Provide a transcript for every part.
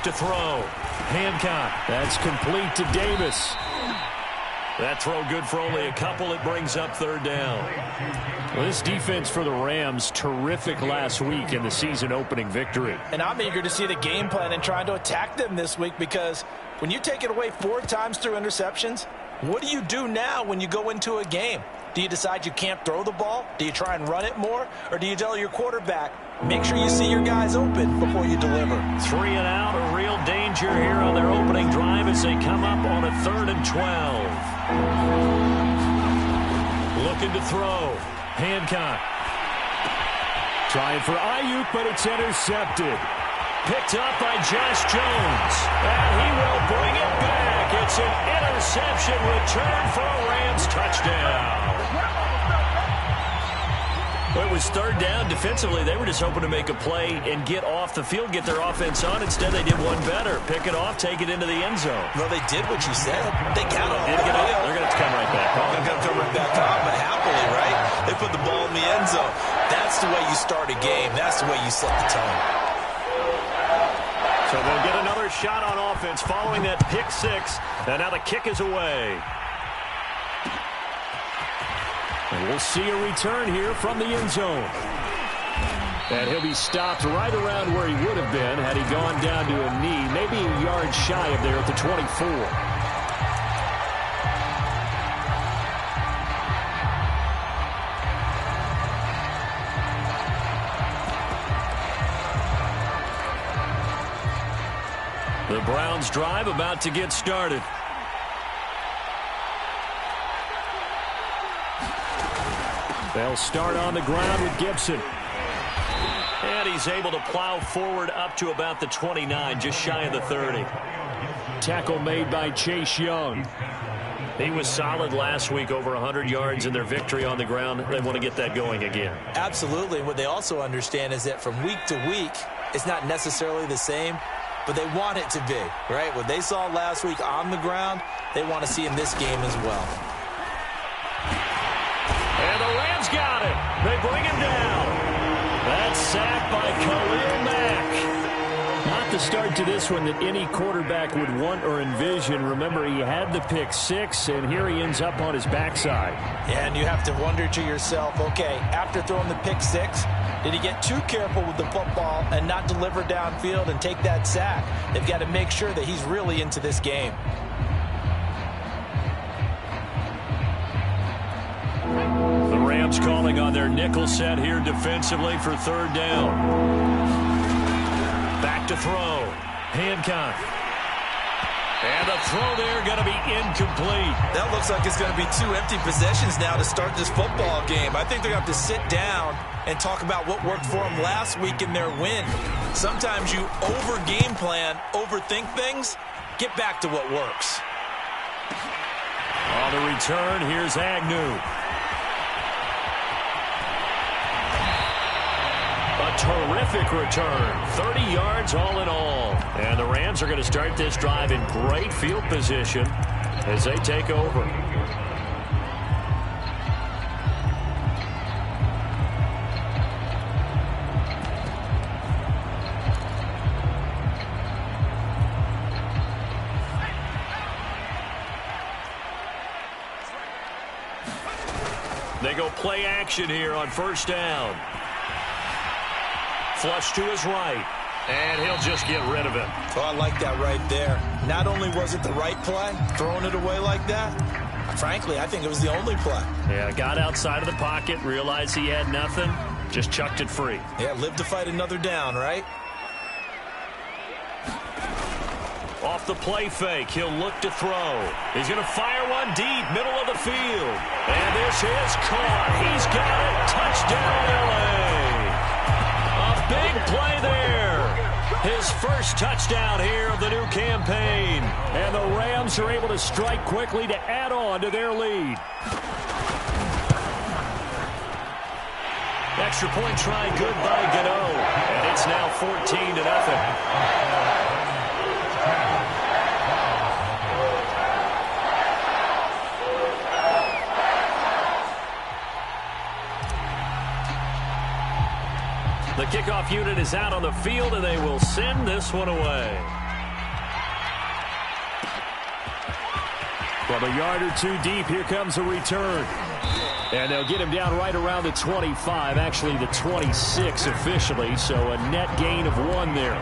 Back to throw. Hancock. That's complete to Davis. That throw good for only a couple. It brings up third down. Well, this defense for the Rams, terrific last week in the season-opening victory. And I'm eager to see the game plan and trying to attack them this week, because when you take it away 4 times through interceptions, what do you do now when you go into a game? Do you decide you can't throw the ball? Do you try and run it more? Or do you tell your quarterback, make sure you see your guys open before you deliver? 3 and out, a real danger here on their opening drive as they come up on a 3rd and 12. Looking to throw. Hancock. Trying for Ayuk, but it's intercepted. Picked up by Josh Jones. And he will bring it back. It's an interception return for a Rams touchdown. It was 3rd down. Defensively, they were just hoping to make a play and get off the field, get their offense on. Instead, they did one better. Pick it off, take it into the end zone. Well, they did what you said. They got it. They're going to come right back on. They're going to come right back on, but happily, right? They put the ball in the end zone. That's the way you start a game. That's the way you set the tone. So they'll get another shot on offense following that pick 6. And now the kick is away. And we'll see a return here from the end zone. And he'll be stopped right around where he would have been had he gone down to a knee, maybe a yard shy of there at the 24. The Browns drive about to get started. They'll start on the ground with Gibson. And he's able to plow forward up to about the 29, just shy of the 30. Tackle made by Chase Young. He was solid last week, over 100 yards in their victory on the ground. They want to get that going again. Absolutely. What they also understand is that from week to week, it's not necessarily the same, but they want it to be, right? What they saw last week on the ground, they want to see in this game as well. And the Rams got it. They bring him down. That's sacked by Khalil Mack. Not the start to this one that any quarterback would want or envision. Remember, he had the pick 6, and here he ends up on his backside. Yeah, and you have to wonder to yourself, okay, after throwing the pick 6, did he get too careful with the football and not deliver downfield and take that sack? They've got to make sure that he's really into this game. The Rams calling on their nickel set here defensively for 3rd down. Back to throw. Hancock. And the throw there going to be incomplete. That looks like it's going to be 2 empty possessions now to start this football game. I think they're going to have to sit down and talk about what worked for them last week in their win. Sometimes you over-game plan, overthink things. Get back to what works. On the return, here's Agnew. A terrific return. 30 yards all in all. And the Rams are going to start this drive in great field position as they take over. They go play action here on 1st down. Flush to his right, and he'll just get rid of it. Oh, I like that right there. Not only was it the right play, throwing it away like that, frankly, I think it was the only play. Yeah, got outside of the pocket, realized he had nothing, just chucked it free. Yeah, live to fight another down, right? Off the play fake, he'll look to throw. He's going to fire one deep, middle of the field. And this is caught. He's got it. Touchdown, L.A. A big play there. His first touchdown here of the new campaign. And the Rams are able to strike quickly to add on to their lead. Extra point try good by Gano. And it's now 14-0. The kickoff unit is out on the field, and they will send this one away. From a yard or two deep, here comes a return. And they'll get him down right around the 25, actually the 26 officially, so a net gain of 1 there.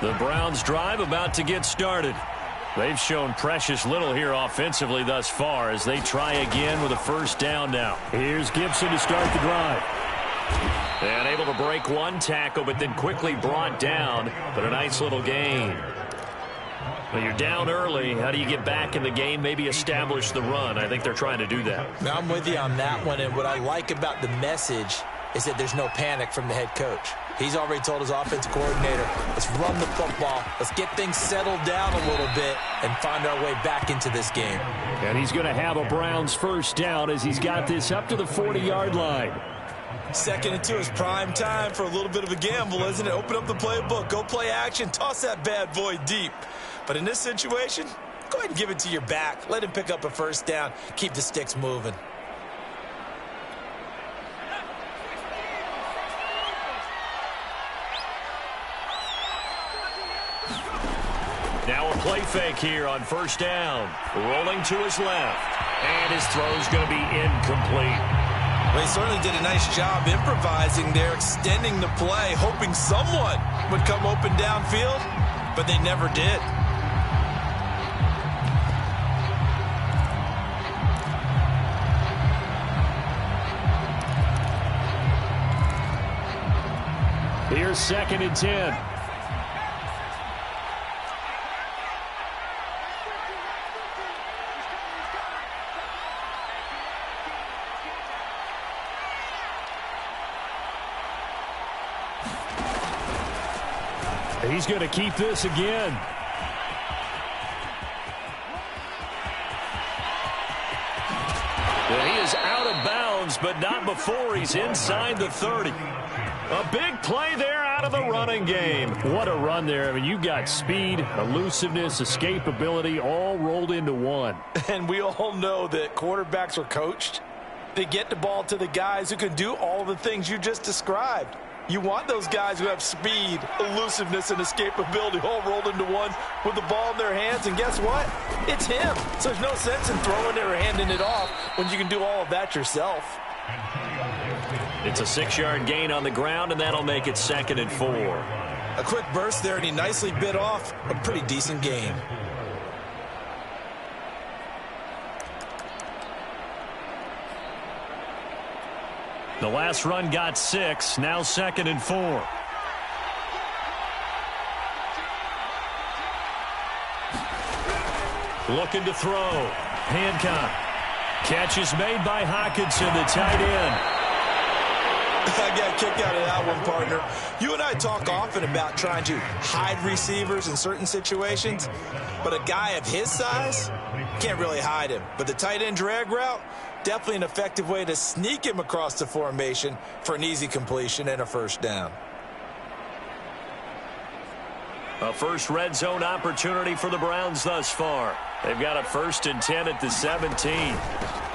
The Browns drive about to get started. They've shown precious little here offensively thus far as they try again with a first down now. Here's Gibson to start the drive. And able to break one tackle, but then quickly brought down. But a nice little gain. When you're down early, how do you get back in the game, maybe establish the run? I think they're trying to do that. Now, I'm with you on that one, and what I like about the message is that there's no panic from the head coach. He's already told his offensive coordinator, let's run the football, let's get things settled down a little bit and find our way back into this game. And he's going to have a Browns first down as he's got this up to the 40-yard line. 2nd and 2 is prime time for a little bit of a gamble, isn't it? Open up the playbook, go play action, toss that bad boy deep. But in this situation, go ahead and give it to your back. Let him pick up a first down, keep the sticks moving. Now a play fake here on first down. Rolling to his left. And his throw's going to be incomplete. Well, he certainly did a nice job improvising there, extending the play, hoping someone would come open downfield, but they never did. Here's 2nd and 10. He's going to keep this again. Well, he is out of bounds, but not before he's inside the 30. A big play there out of the running game. What a run there. I mean, you got speed, elusiveness, escapability all rolled into one. And we all know that quarterbacks are coached. They get the ball to the guys who can do all the things you just described. You want those guys who have speed, elusiveness, and escapability all rolled into one with the ball in their hands. And guess what? It's him. So there's no sense in throwing it or handing it off when you can do all of that yourself. It's a 6-yard gain on the ground, and that'll make it 2nd and 4. A quick burst there, and he nicely bit off a pretty decent gain. The last run got 6, now 2nd and 4. Looking to throw. Hancock. Catch is made by Hockenson, the tight end. I got a kick out of that one, partner. You and I talk often about trying to hide receivers in certain situations, but a guy of his size can't really hide him. But the tight end drag route, definitely an effective way to sneak him across the formation for an easy completion and a first down. A first red zone opportunity for the Browns thus far. They've got a 1st and 10 at the 17.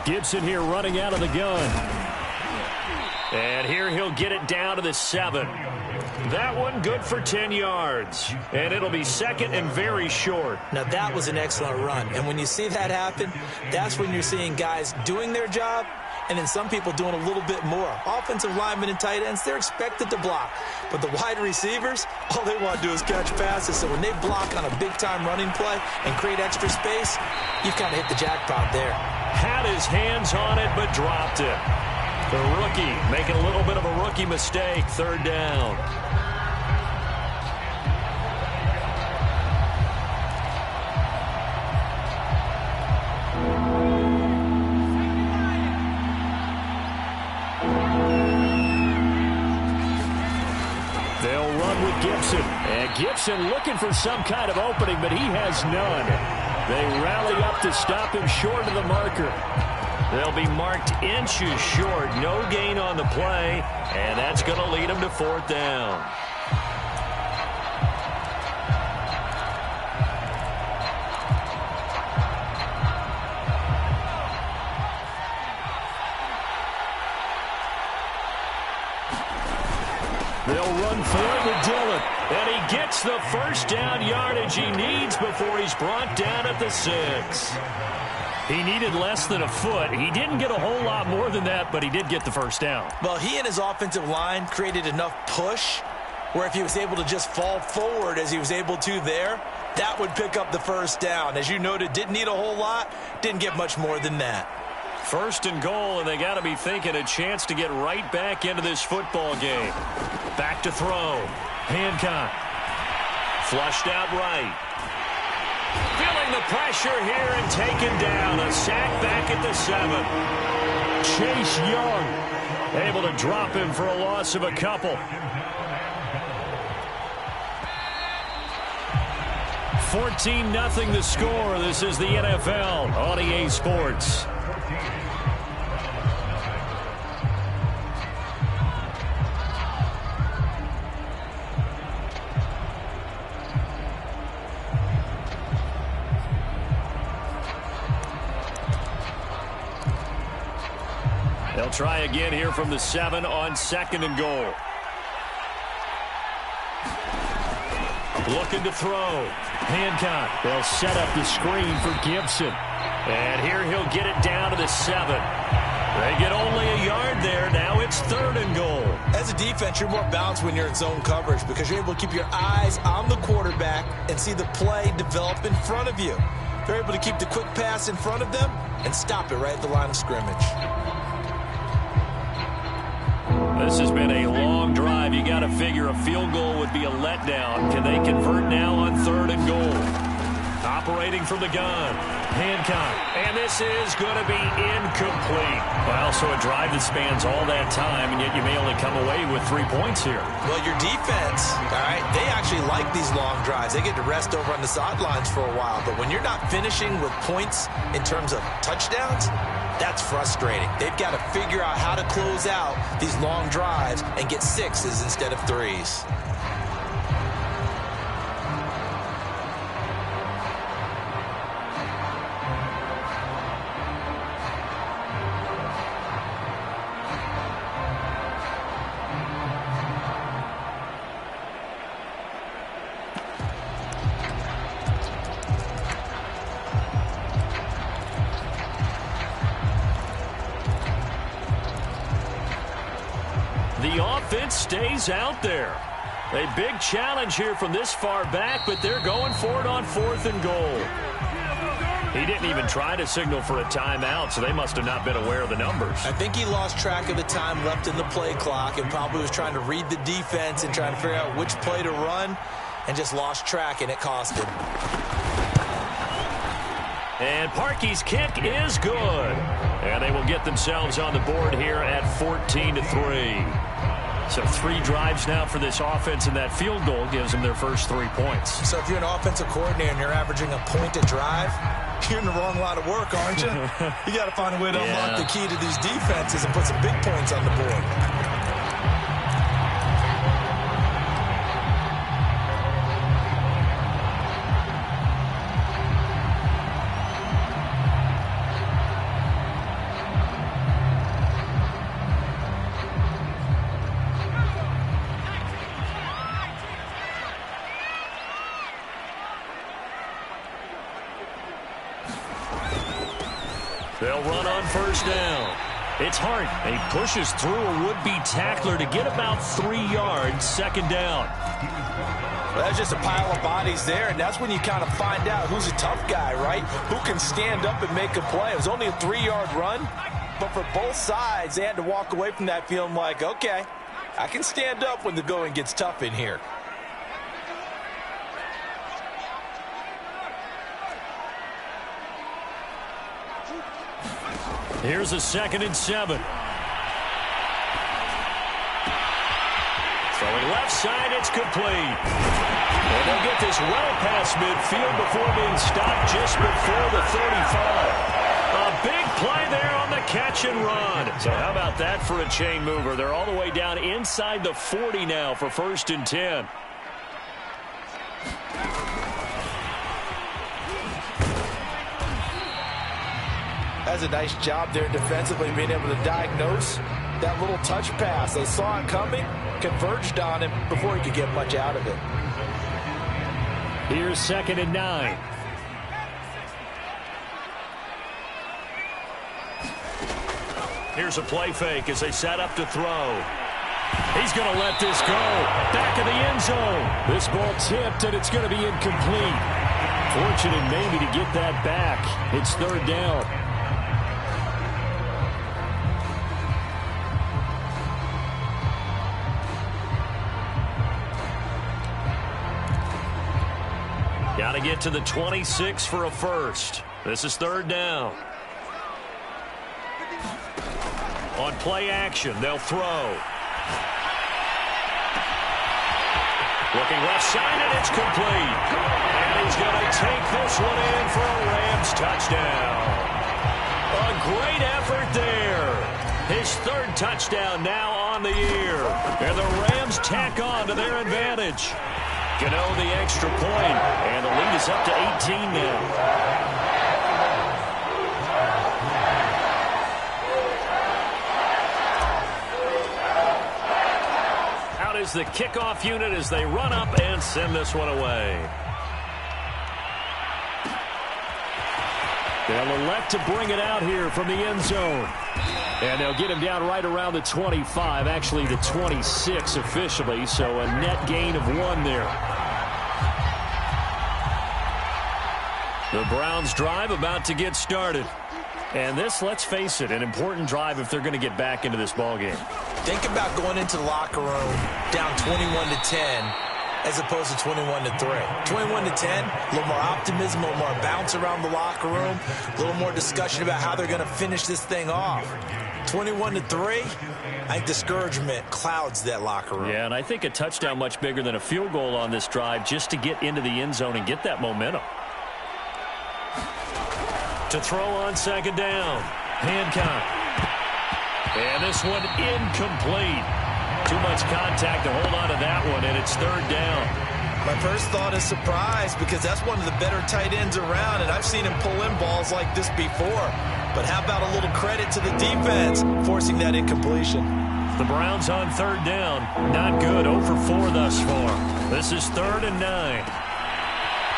Gibson here running out of the gun. And here he'll get it down to the 7. That one good for 10 yards. And it'll be 2nd and very short. Now that was an excellent run. And when you see that happen, that's when you're seeing guys doing their job and then some people doing a little bit more. Offensive linemen and tight ends, they're expected to block. But the wide receivers, all they want to do is catch passes. So when they block on a big-time running play and create extra space, you've kind of hit the jackpot there. Had his hands on it, but dropped it. The rookie making a little bit of a rookie mistake, 3rd down. They'll run with Gibson. And Gibson looking for some kind of opening, but he has none. They rally up to stop him short of the marker. They'll be marked inches short. No gain on the play, and that's going to lead them to 4th down. gets the first down yardage he needs before he's brought down at the 6. He needed less than a foot. He didn't get a whole lot more than that, but he did get the first down. Well, he and his offensive line created enough push where if he was able to just fall forward as he was able to there, that would pick up the first down. As you noted, didn't need a whole lot, didn't get much more than that. First and goal, and they got to be thinking a chance to get right back into this football game. Back to throw. Hancock. Flushed out right. Feeling the pressure here and taken down. A sack back at the 7. Chase Young able to drop him for a loss of a couple. 14-0 the score. This is the NFL on EA Sports. They'll try again here from the 7 on 2nd and goal. Looking to throw. Hancock. They'll set up the screen for Gibson. And here he'll get it down to the 7. They get only a yard there. Now it's 3rd and goal. As a defense, you're more balanced when you're in zone coverage because you're able to keep your eyes on the quarterback and see the play develop in front of you. They're able to keep the quick pass in front of them and stop it right at the line of scrimmage. This has been a long drive. You got to figure a field goal would be a letdown. Can they convert now on 3rd and goal? Operating from the gun. Hancock. And this is going to be incomplete. Well, so a drive that spans all that time, and yet you may only come away with 3 points here. Well, your defense, all right, they actually like these long drives. They get to rest over on the sidelines for a while. But when you're not finishing with points in terms of touchdowns, that's frustrating. They've got to figure out how to close out these long drives and get 6s instead of 3s. The offense stays out there. A big challenge here from this far back, but they're going for it on 4th and goal. He didn't even try to signal for a timeout, so they must have not been aware of the numbers. I think he lost track of the time left in the play clock and probably was trying to read the defense and trying to figure out which play to run and just lost track, and it cost him. And Parkey's kick is good. And they will get themselves on the board here at 14-3. So 3 drives now for this offense, and that field goal gives them their first 3 points. So if you're an offensive coordinator and you're averaging a point a drive, you're in the wrong line of work, aren't you? You got to find a way to unlock the key to these defenses and put some big points on the board. They'll run on first down. It's Hart. He pushes through a would-be tackler to get about 3 yards, 2nd down. Well, that's just a pile of bodies there, and that's when you kind of find out who's a tough guy, right? Who can stand up and make a play. It was only a 3-yard run, but for both sides, they had to walk away from that feeling like, okay, I can stand up when the going gets tough in here. Here's a 2nd and 7. Throwing left side, it's complete. And they'll get this well past midfield before being stopped just before the 35. A big play there on the catch and run. So how about that for a chain mover? They're all the way down inside the 40 now for 1st and 10. That's a nice job there defensively, being able to diagnose that little touch pass. They saw it coming, converged on him before he could get much out of it. Here's 2nd and 9. Here's a play fake as they set up to throw. He's going to let this go. Back of the end zone. This ball tipped, and it's going to be incomplete. Fortunate maybe to get that back. It's 3rd down. Got to get to the 26 for a first. This is 3rd down. On play action, they'll throw. Looking left side, and it's complete. And he's going to take this one in for a Rams touchdown. A great effort there. His 3rd touchdown now on the year. And the Rams tack on to their advantage. Gano the extra point, and the lead is up to 18 now. Is the kickoff unit as they run up and send this one away. They'll elect to bring it out here from the end zone. And they'll get him down right around the 25, actually the 26 officially, so a net gain of 1 there. The Browns drive about to get started. And this, let's face it, an important drive if they're going to get back into this ballgame. Think about going into the locker room down 21-10 as opposed to 21-3. 21-10, a little more optimism, a little more bounce around the locker room, a little more discussion about how they're going to finish this thing off. 21-3, I think discouragement clouds that locker room. Yeah, and I think a touchdown much bigger than a field goal on this drive just to get into the end zone and get that momentum. To throw on 2nd down. Hancock. And this one incomplete. Too much contact to hold on to that one, and it's 3rd down. My first thought is surprise because that's one of the better tight ends around, and I've seen him pull in balls like this before. But how about a little credit to the defense forcing that incompletion? The Browns on 3rd down. Not good. 0 for 4 thus far. This is 3rd and 9.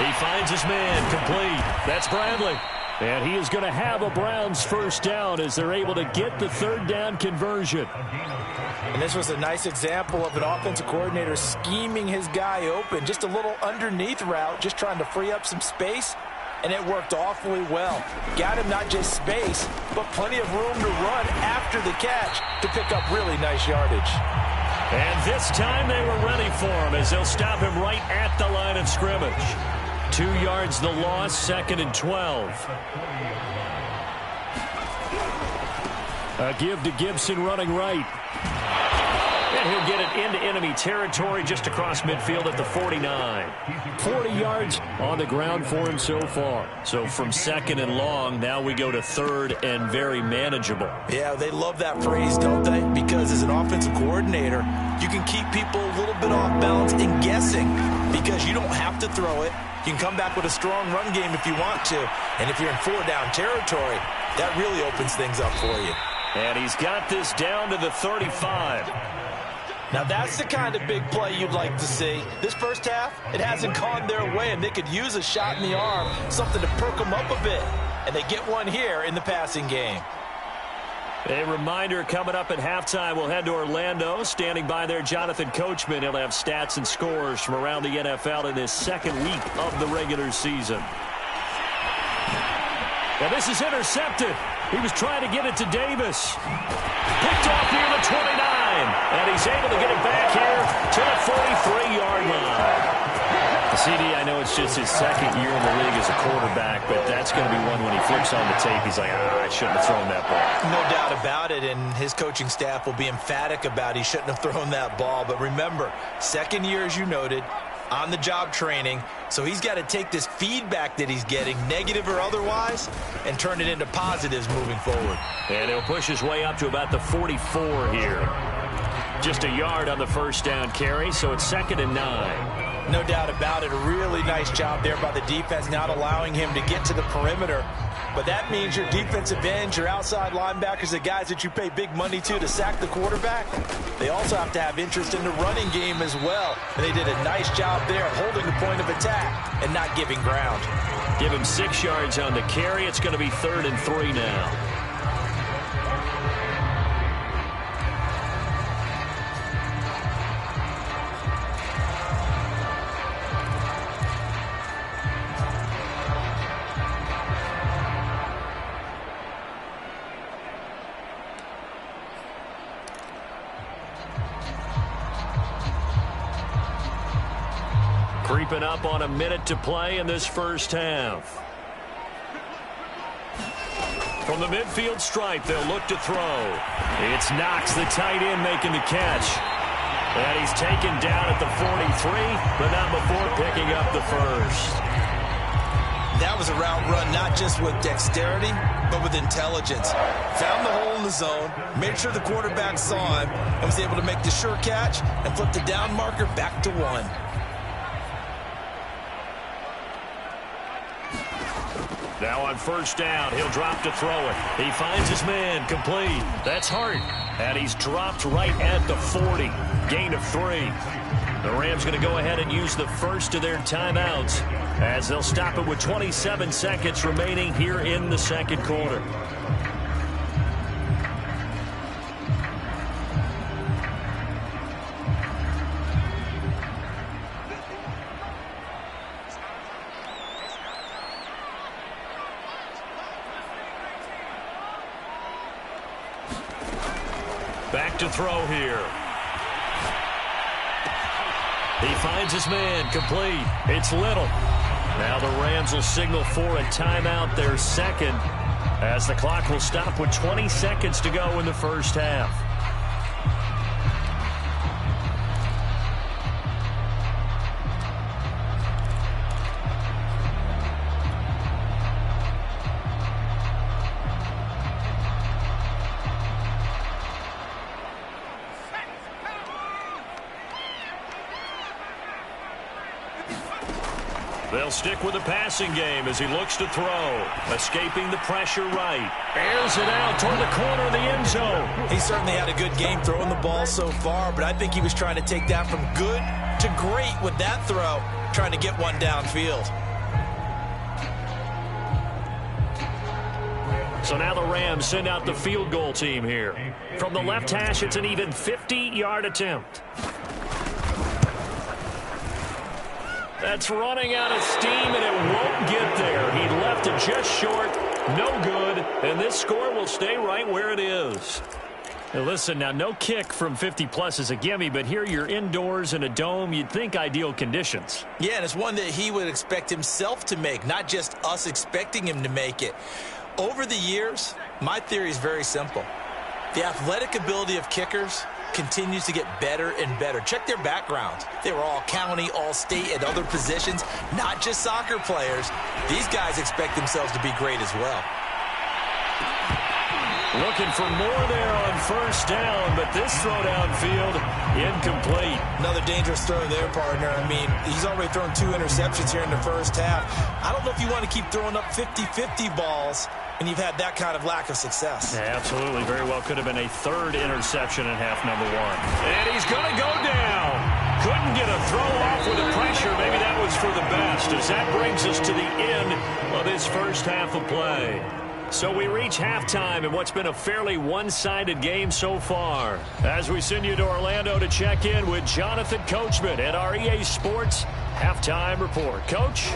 He finds his man complete. That's Bradley. And he is going to have a Browns first down as they're able to get the 3rd down conversion. And this was a nice example of an offensive coordinator scheming his guy open. Just a little underneath route, just trying to free up some space. And it worked awfully well. Got him not just space, but plenty of room to run after the catch to pick up really nice yardage. And this time they were ready for him as they'll stop him right at the line of scrimmage. 2 yards the loss, 2nd and 12. A give to Gibson running right. And he'll get it into enemy territory just across midfield at the 49. 40 yards on the ground for him so far. So from 2nd and long, now we go to 3rd and very manageable. Yeah, they love that phrase, don't they? Because as an offensive coordinator, you can keep people a little bit off balance and guessing because you don't have to throw it. You can come back with a strong run game if you want to. And if you're in 4-down territory, that really opens things up for you. And he's got this down to the 35. Now that's the kind of big play you'd like to see. This first half, it hasn't gone their way, and they could use a shot in the arm, something to perk them up a bit. And they get one here in the passing game. A reminder coming up at halftime, we'll head to Orlando. Standing by there, Jonathan Coachman. He'll have stats and scores from around the NFL in this 2nd week of the regular season. And this is intercepted. He was trying to get it to Davis. Picked off near the 29. And he's able to get it back here to the 43-yard line. The CD, I know it's just his 2nd year in the league as a quarterback, but that's going to be one when he flips on the tape. He's like, I shouldn't have thrown that ball. No doubt about it, and his coaching staff will be emphatic about he shouldn't have thrown that ball. But remember, 2nd year, as you noted, on-the-job training. So he's got to take this feedback that he's getting, negative or otherwise, and turn it into positives moving forward. And he'll push his way up to about the 44 here. Just a yard on the first down carry, so it's 2nd and 9. No doubt about it. A really nice job there by the defense, not allowing him to get to the perimeter. but that means your defensive ends, your outside linebackers, the guys that you pay big money to sack the quarterback, they also have to have interest in the running game as well. And they did a nice job there holding the point of attack and not giving ground. Give him 6 yards on the carry. It's going to be 3rd and 3 now. Creeping up on a minute to play in this first half. From the midfield stripe, they'll look to throw. It's Knox, the tight end, making the catch. And he's taken down at the 43, but not before picking up the first. That was a route run not just with dexterity, but with intelligence. Found the hole in the zone, made sure the quarterback saw him, and was able to make the sure catch and flip the down marker back to 1. Now on first down, he'll drop to throw it. He finds his man, complete. That's Hart. And he's dropped right at the 40. Gain of 3. The Rams going to go ahead and use the first of their timeouts as they'll stop it with 27 seconds remaining here in the second quarter. Back to throw here. He finds his man, complete. It's Little. Now the Rams will signal for a timeout, their second, as the clock will stop with 20 seconds to go in the first half. They'll stick with the passing game as he looks to throw. Escaping the pressure right. Airs it out toward the corner of the end zone. He certainly had a good game throwing the ball so far, but I think he was trying to take that from good to great with that throw, trying to get one downfield. So now the Rams send out the field goal team here. From the left hash, it's an even 50-yard attempt. That's running out of steam, and it won't get there. He left it just short. No good. And this score will stay right where it is. Now listen, now no kick from 50-plus is a gimme, but here you're indoors in a dome. You'd think ideal conditions. Yeah, and it's one that he would expect himself to make, not just us expecting him to make it. Over the years, my theory is very simple. The athletic ability of kickers continues to get better and better. Check their backgrounds. They were all county, all state, at other positions, not just soccer players. These guys expect themselves to be great as well. Looking for more there on first down, but this throw downfield, incomplete. Another dangerous throw there, partner. I mean, he's already thrown 2 interceptions here in the first half. I don't know if you want to keep throwing up 50-50 balls and you've had that kind of lack of success. Yeah, absolutely. Very well could have been a 3rd interception in half number 1. And he's going to go down. Couldn't get a throw off with the pressure. Maybe that was for the best, as that brings us to the end of this first half of play. So we reach halftime in what's been a fairly one-sided game so far. As we send you to Orlando to check in with Jonathan Coachman at our EA Sports Halftime Report. Coach?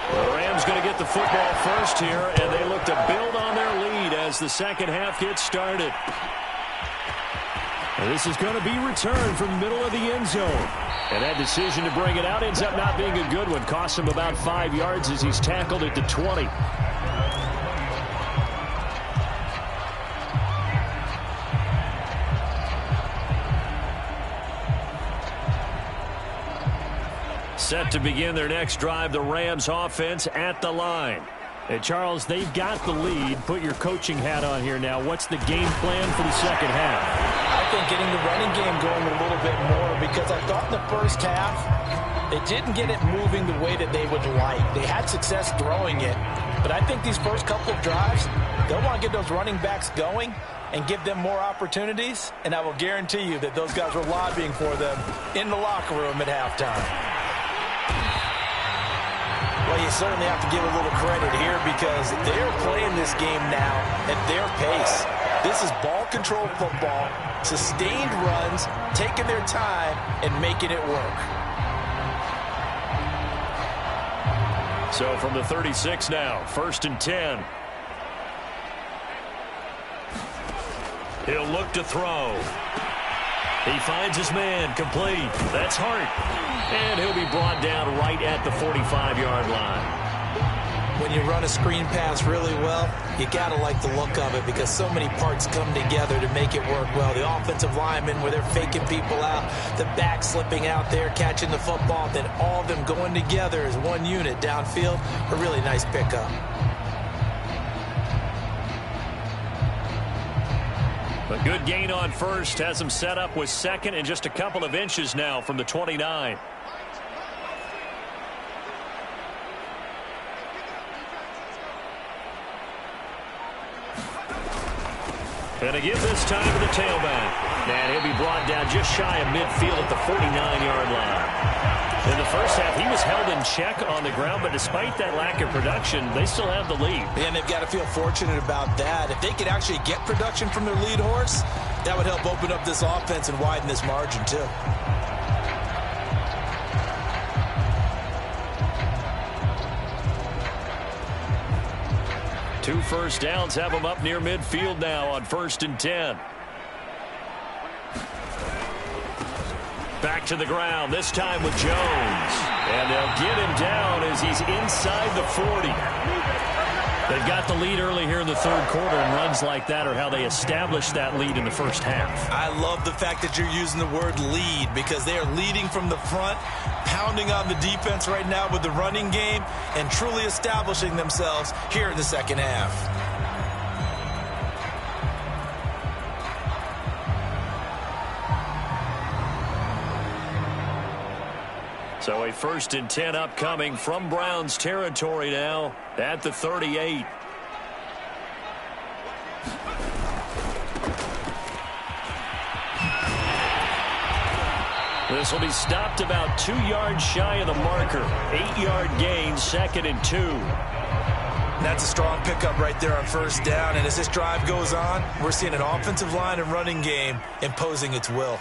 The Rams going to get the football first here, and they look to build on their lead as the second half gets started. And this is going to be returned from the middle of the end zone. And that decision to bring it out ends up not being a good one. Costs him about 5 yards as he's tackled at the 20. Set to begin their next drive, the Rams offense at the line. And Charles, they've got the lead. Put your coaching hat on here now. What's the game plan for the second half? I think getting the running game going a little bit more, because because I thought in the first half they didn't get it moving the way that they would like. They had success throwing it, but I think these first couple of drives, they'll want to get those running backs going and give them more opportunities, and I will guarantee you that those guys were lobbying for them in the locker room at halftime. Well, you certainly have to give a little credit here because they're playing this game now at their pace. This is ball control football, sustained runs, taking their time, and making it work. So from the 36 now, 1st and 10. He'll look to throw. He finds his man, complete. That's Hart. And he'll be brought down right at the 45-yard line. When you run a screen pass really well, you got to like the look of it because so many parts come together to make it work well. The offensive linemen where they're faking people out, the back slipping out there, catching the football, then all of them going together as one unit downfield. A really nice pickup. A good gain on first has him set up with second and just a couple of inches now from the 29. And again this time to the tailback. And he'll be brought down just shy of midfield at the 49-yard line. In the first half, he was held in check on the ground, but despite that lack of production, they still have the lead. And they've got to feel fortunate about that. If they could actually get production from their lead horse, that would help open up this offense and widen this margin too. Two first downs have them up near midfield now on 1st and 10. Back to the ground, this time with Jones. And they'll get him down as he's inside the 40. They've got the lead early here in the third quarter, and runs like that are how they established that lead in the first half. I love the fact that you're using the word lead because they are leading from the front, pounding on the defense right now with the running game, and truly establishing themselves here in the second half. So a 1st and 10 upcoming from Browns territory now at the 38. This will be stopped about 2 yards shy of the marker. 8-yard gain, 2nd and 2. That's a strong pickup right there on first down. And as this drive goes on, we're seeing an offensive line and running game imposing its will.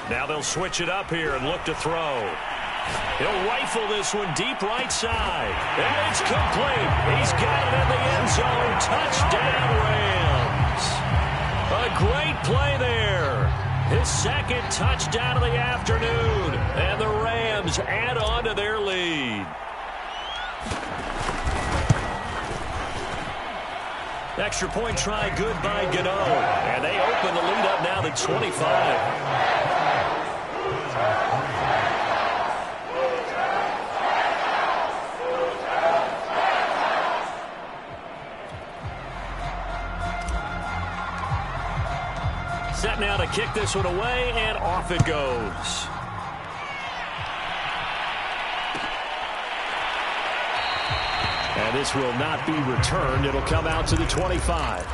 Now they'll switch it up here and look to throw. He'll rifle this one deep right side. And it's complete. He's got it in the end zone. Touchdown, Rams. A great play there. His second touchdown of the afternoon. And the Rams add on to their lead. Extra point try good by Gano. And they open the lead up now to 25. Set now to kick this one away, and off it goes. And this will not be returned. It'll come out to the 25.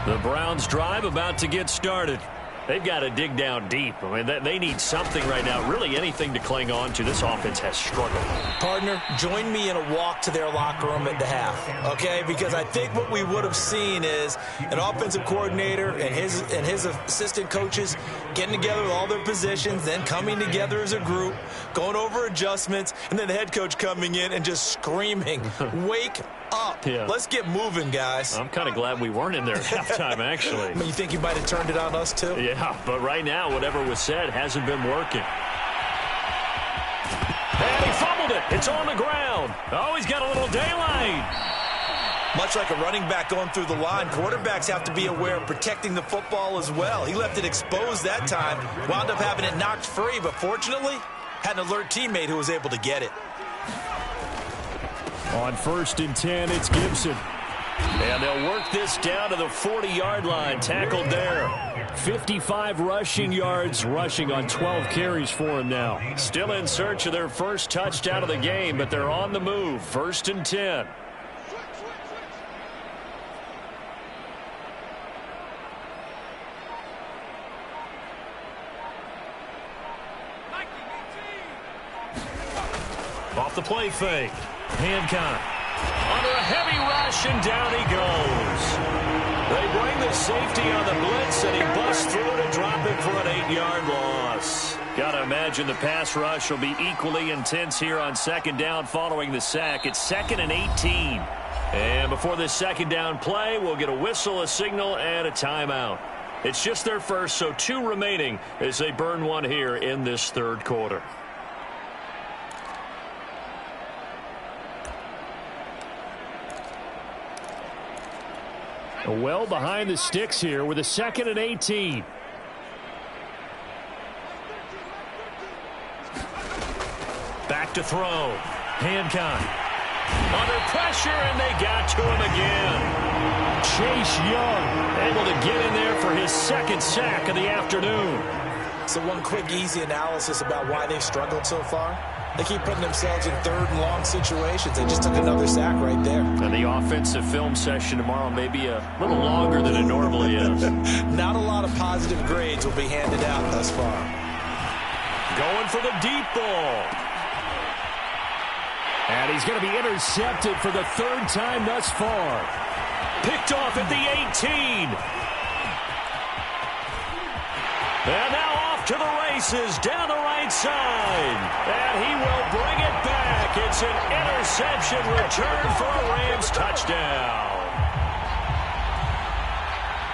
The Browns drive about to get started. They've got to dig down deep. I mean, they need something right now, really anything to cling on to. This offense has struggled. Partner, join me in a walk to their locker room at the half, okay? Because I think what we would have seen is an offensive coordinator and his assistant coaches getting together with all their positions, then coming together as a group, going over adjustments, and then the head coach coming in and just screaming, wake up. Yeah. Let's get moving, guys. I'm kind of glad we weren't in there at halftime, actually. I mean, you think he might have turned it on us, too? Yeah, but right now, whatever was said hasn't been working. And he fumbled it. It's on the ground. Oh, he's got a little daylight. Much like a running back going through the line, quarterbacks have to be aware of protecting the football as well. He left it exposed that time, wound up having it knocked free, but fortunately, had an alert teammate who was able to get it. On 1st and 10, it's Gibson. And they'll work this down to the 40-yard line, tackled there. 55 rushing yards, rushing on 12 carries for him now. Still in search of their first touchdown of the game, but they're on the move. 1st and 10. Off the play fake. Hancock under a heavy rush, and down he goes. They bring the safety on the blitz, and he busts through to drop it for an 8-yard loss. Got to imagine the pass rush will be equally intense here on 2nd down following the sack. It's 2nd and 18. And before this 2nd down play, we'll get a whistle, a signal, and a timeout. It's just their first, so 2 remaining as they burn one here in this 3rd quarter. Well behind the sticks here with a 2nd and 18. Back to throw. Hancock under pressure, and they got to him again. Chase Young able to get in there for his 2nd sack of the afternoon. So one quick, easy analysis about why they've struggled so far. They keep putting themselves in 3rd and long situations. They just took another sack right there. And the offensive film session tomorrow may be a little longer than it normally is. Not a lot of positive grades will be handed out thus far. Going for the deep ball. And he's going to be intercepted for the 3rd time thus far. Picked off at the 18. And now off to the races down the right side. And he will bring it back. It's an interception return for a Rams touchdown.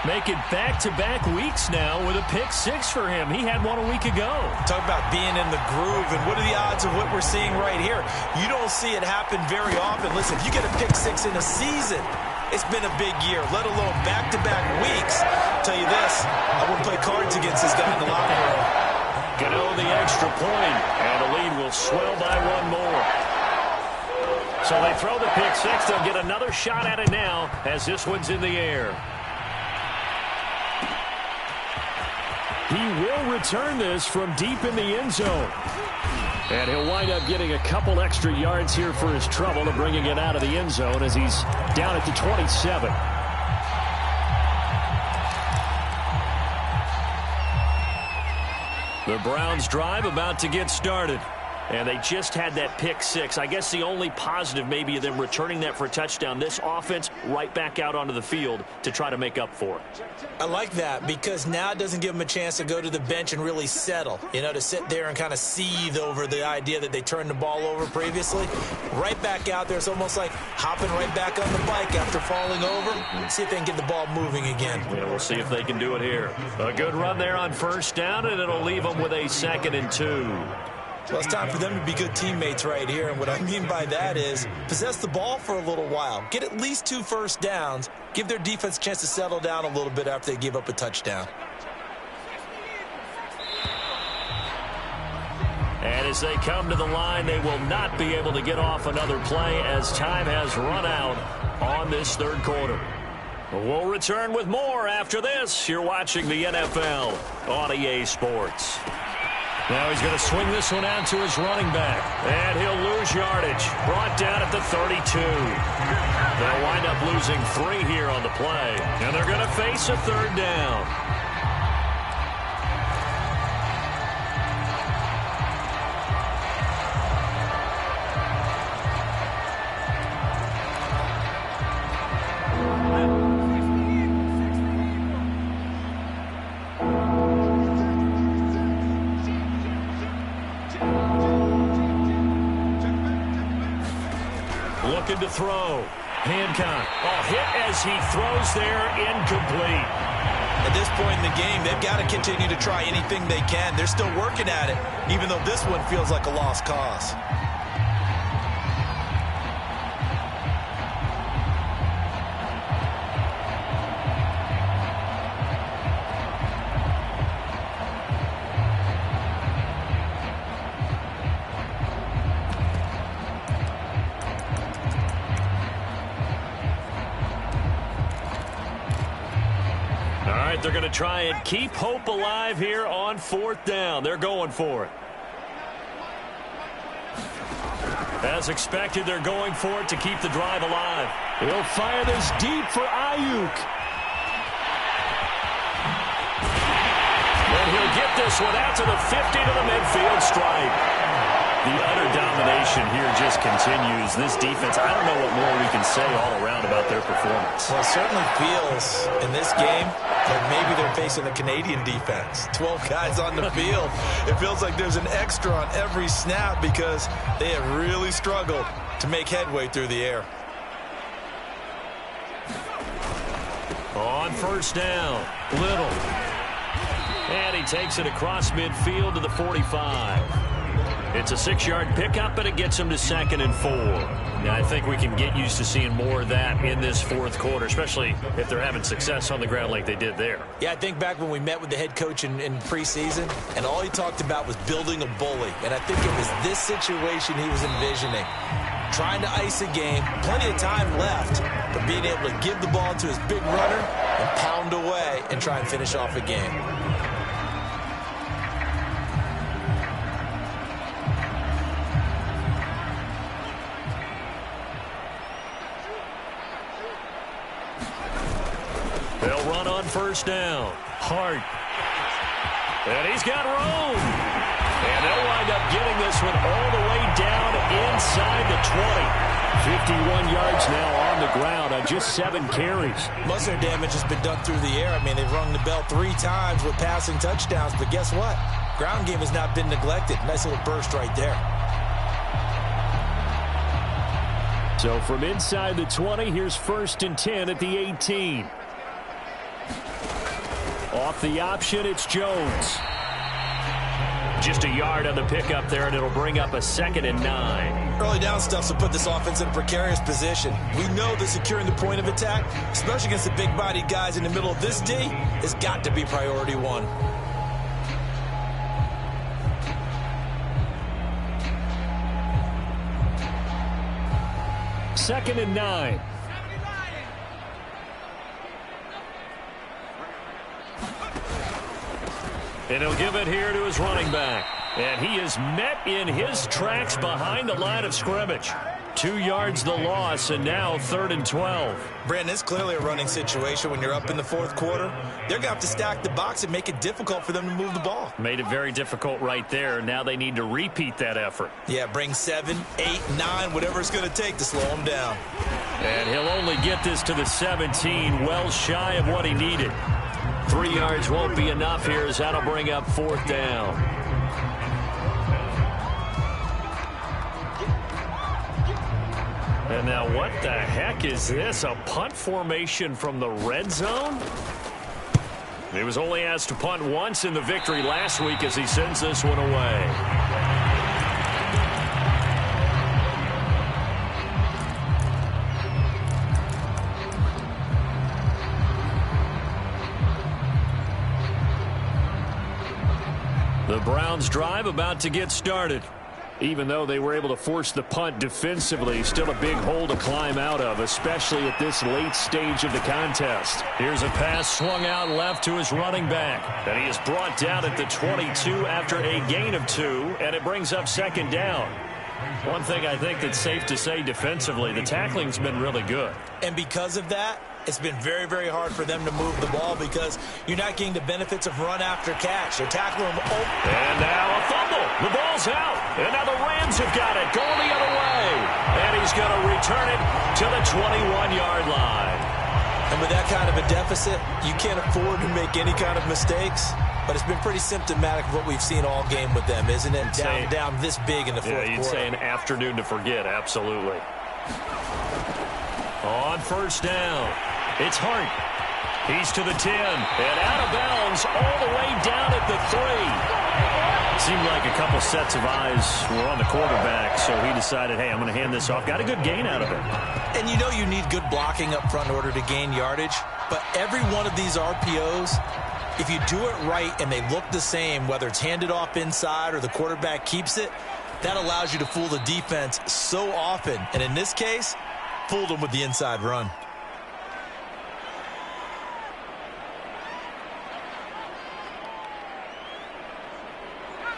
Make it back-to-back weeks now with a pick 6 for him. He had one a week ago. Talk about being in the groove, and what are the odds of what we're seeing right here? You don't see it happen very often. Listen, if you get a pick 6 in a season, it's been a big year, let alone back-to-back weeks. I'll tell you this, I wouldn't play cards against this guy in the locker room. Gonna own the extra point, and the lead will swell by 1 more. So they throw the pick 6. They'll get another shot at it now as this one's in the air. He will return this from deep in the end zone. And he'll wind up getting a couple extra yards here for his trouble to bringing it out of the end zone as he's down at the 27. The Browns drive about to get started. And they just had that pick 6. I guess the only positive maybe of them returning that for a touchdown. This offense right back out onto the field to try to make up for it. I like that because now it doesn't give them a chance to go to the bench and really settle. You know, to sit there and kind of seethe over the idea that they turned the ball over previously. Right back out there. It's almost like hopping right back on the bike after falling over. See if they can get the ball moving again. Yeah, we'll see if they can do it here. A good run there on 1st down, and it'll leave them with a 2nd and 2. Well, it's time for them to be good teammates right here. And what I mean by that is possess the ball for a little while. Get at least 2 first downs. Give their defense a chance to settle down a little bit after they give up a touchdown. And as they come to the line, they will not be able to get off another play as time has run out on this 3rd quarter. We'll return with more after this. You're watching the NFL on EA Sports. Now he's going to swing this one out to his running back. And he'll lose yardage. Brought down at the 32. They'll wind up losing 3 here on the play. And they're going to face a 3rd down. Looking to throw. Hancock. Hit as he throws there, incomplete. At this point in the game, they've got to continue to try anything they can. They're still working at it, even though this one feels like a lost cause. they're going to try and keep hope alive here on 4th down. They're going for it. As expected, they're going for it to keep the drive alive. He'll fire this deep for Ayuk. And he'll get this one out to the 50 to the midfield stripe. The utter domination here just continues. This defense, I don't know what more we can say all around about their performance. Well, it certainly feels in this game like maybe they're facing a Canadian defense. 12 guys on the field. It feels like there's an extra on every snap because they have really struggled to make headway through the air. On 1st down, Little. And he takes it across midfield to the 45. It's a 6-yard pickup, and it gets him to 2nd and 4. Now, I think we can get used to seeing more of that in this 4th quarter, especially if they're having success on the ground like they did there. Yeah, I think back when we met with the head coach in preseason, and all he talked about was building a bully. And I think it was this situation he was envisioning. Trying to ice a game, plenty of time left, but being able to give the ball to his big runner and pound away and try and finish off a game. They'll run on 1st down. Hart. And he's got room. And they'll wind up getting this one all the way down inside the 20. 51 yards now on the ground on just 7 carries. Most of their damage has been done through the air. I mean, they've rung the bell 3 times with passing touchdowns. But guess what? Ground game has not been neglected. Nice little burst right there. So from inside the 20, here's 1st and 10 at the 18. Off the option, it's Jones. Just a yard on the pickup there, and it'll bring up a 2nd and 9. Early down stuff will put this offense in a precarious position. We know that securing the point of attack, especially against the big-bodied guys in the middle of this D, has got to be priority 1. Second and 9. And he'll give it here to his running back. And he is met in his tracks behind the line of scrimmage. 2 yards the loss, and now 3rd and 12. Brandon, it's clearly a running situation when you're up in the 4th quarter. They're going to have to stack the box and make it difficult for them to move the ball. Made it very difficult right there. Now they need to repeat that effort. Yeah, bring 7, 8, 9, whatever it's going to take to slow them down. And he'll only get this to the 17, well shy of what he needed. 3 yards won't be enough here as that'll bring up 4th down. And now what the heck is this? A punt formation from the red zone? He was only asked to punt once in the victory last week as he sends this one away. The Browns drive about to get started. Even though they were able to force the punt defensively, still a big hole to climb out of, especially at this late stage of the contest. Here's a pass swung out left to his running back. And he is brought down at the 22 after a gain of 2, and it brings up 2nd down. One thing I think that's safe to say defensively, the tackling's been really good. And because of that, it's been very, very hard for them to move the ball because you're not getting the benefits of run after catch. They're tackling them. Oh. And now a fumble. The ball's out. And now the Rams have got it. Going the other way. And he's going to return it to the 21-yard line. And with that kind of a deficit, you can't afford to make any kind of mistakes. But it's been pretty symptomatic of what we've seen all game with them, isn't it? Down this big in the fourth quarter. Yeah, you'd say an afternoon to forget. Absolutely. On 1st down. It's Hart. He's to the 10. And out of bounds all the way down at the 3. Seemed like a couple sets of eyes were on the quarterback, so he decided, hey, I'm going to hand this off. Got a good gain out of it. And you know you need good blocking up front in order to gain yardage. But every one of these RPOs, if you do it right and they look the same, whether it's handed off inside or the quarterback keeps it, that allows you to fool the defense so often. And in this case, fooled them with the inside run.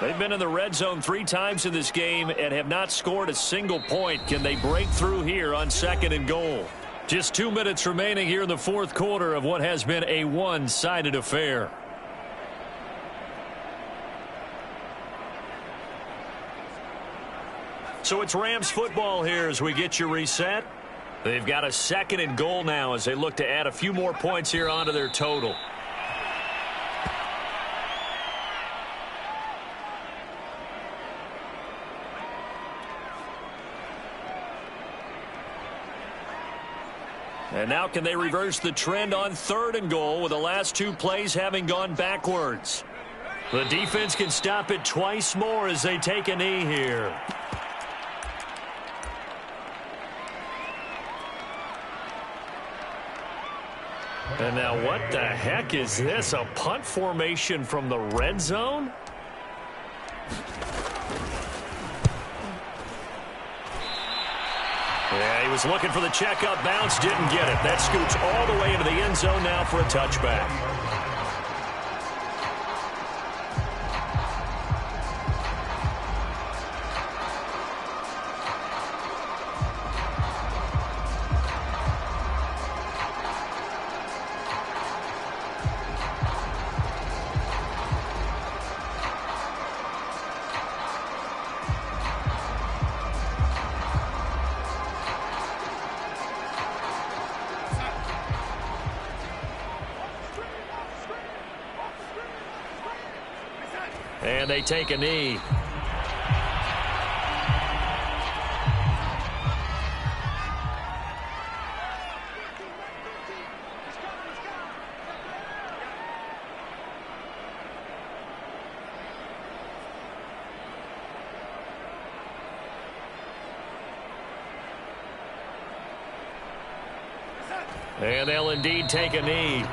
They've been in the red zone 3 times in this game and have not scored a single point. Can they break through here on 2nd and goal? Just 2 minutes remaining here in the 4th quarter of what has been a one-sided affair. So it's Rams football here as we get you reset. They've got a 2nd and goal now as they look to add a few more points here onto their total. And now can they reverse the trend on 3rd and goal with the last 2 plays having gone backwards? The defense can stop it twice more as they take a knee here. And now what the heck is this? A punt formation from the red zone? Yeah, he was looking for the checkup bounce, didn't get it. That scoots all the way into the end zone now for a touchback. And they take a knee. And they'll indeed take a knee.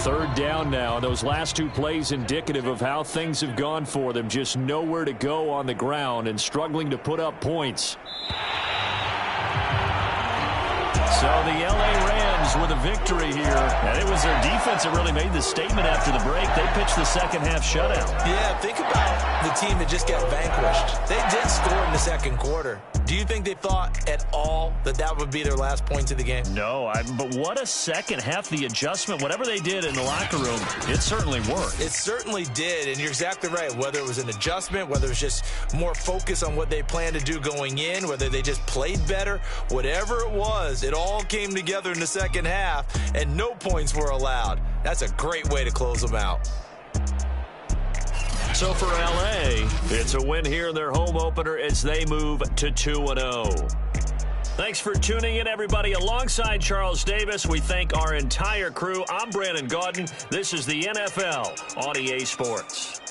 Third down now. Those last 2 plays indicative of how things have gone for them. Just nowhere to go on the ground and struggling to put up points. So the L.A. Rams with a victory here. And it was their defense that really made the statement after the break. They pitched the second half shutout. Yeah, think about the team that just got vanquished. They did score in the 2nd quarter. Do you think they thought at all that that would be their last points of the game? No, but what a second half. The adjustment, whatever they did in the locker room, it certainly worked. It certainly did, and you're exactly right. Whether it was an adjustment, whether it was just more focus on what they planned to do going in, whether they just played better, whatever it was, it all came together in the second half, and no points were allowed. That's a great way to close them out. So for L.A., it's a win here in their home opener as they move to 2-0. Thanks for tuning in, everybody. Alongside Charles Davis, we thank our entire crew. I'm Brandon Gaudin. This is the NFL on EA Sports.